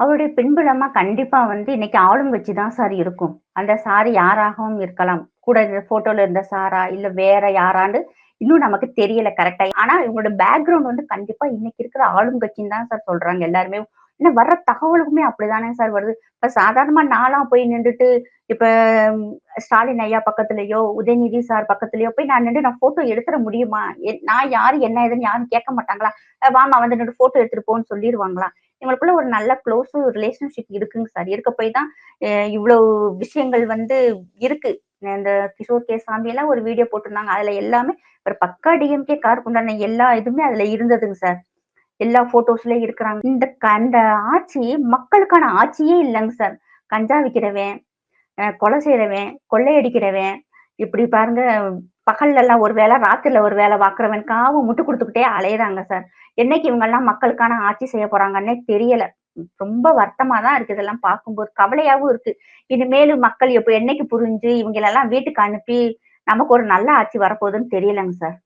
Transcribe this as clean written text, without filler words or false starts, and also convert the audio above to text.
அவருடைய பின்புலமா கண்டிப்பா இன்னைக்கு ஆளுங்கட்சி தான் சார் இருக்கும். அந்த சார் யாராகவும் இருக்கலாம். கூட இந்த ஃபோட்டோல இருந்த சாரா, இல்ல வேற யாரான்னு இன்னும் நமக்கு தெரியல கரெக்ட்டா. ஆனா இவங்களோட பேக்கிரவுண்ட் கண்டிப்பா இன்னைக்கு இருக்கிற ஆளுங்கட்சின்னு தான் சார் சொல்றாங்க எல்லாருமே. ஏன்னா வர்ற தகவலுக்குமே அப்படிதானே சார் வருது. இப்ப சாதாரணமா நான்லாம் போய் நின்டுட்டு, இப்ப ஸ்டாலின் ஐயா பக்கத்துலயோ, உதயநிதி சார் பக்கத்துலயோ போய் நான் ஃபோட்டோ எடுத்துற முடியுமா? நான் யாரு, என்ன ஏதுன்னு யாரும் கேட்க மாட்டாங்களா? வாம்மா வந்து நின்னு ஃபோட்டோ எடுத்துட்டு போன்னு சொல்லிருவாங்களா? எங்களுக்குள்ள ஒரு நல்ல க்ளோஸ் ரிலேஷன்ஷிப் இருக்குங்க சார். இருக்க போய் தான் இவ்வளவு விஷயங்கள் இருக்கு. இந்த கிஷோர் கே. சாமியெல்லாம் ஒரு வீடியோ போட்டிருந்தாங்க. அதுல எல்லாமே ஒரு பக்கா டிஎம்கே காருக்கு உண்டான எல்லா இதுவுமே அதுல இருந்ததுங்க சார். எல்லா ஃபோட்டோஸ்லயும் இருக்கிறாங்க. இந்த ஆட்சி மக்களுக்கான ஆட்சியே இல்லங்க சார். கஞ்சா விக்கிறவன், கொலை செய்றவன், கொள்ளையடிக்கிறவன், இப்படி பாருங்க பகல்லலாம் ஒரு வேல, ராத்திரில ஒரு வேல பார்க்குறவனுக்காவும் முட்டு குடுத்துக்கிட்டே அலையுறாங்க சார். என்னைக்கு இவங்கலாம் மக்களுக்கான ஆட்சி செய்ய போறாங்கன்னே தெரியல. ரொம்ப வருத்தமா தான் இருக்கு இதெல்லாம் பார்க்கும்போது. கவலையாவும் இருக்கு. இனிமேலும் மக்கள் என்னைக்கு புரிஞ்சு இவங்களலாம் வீட்டுக்கு அனுப்பி, நமக்கு ஒரு நல்ல ஆட்சி வரப்போகுதுன்னு தெரியலங்க சார்.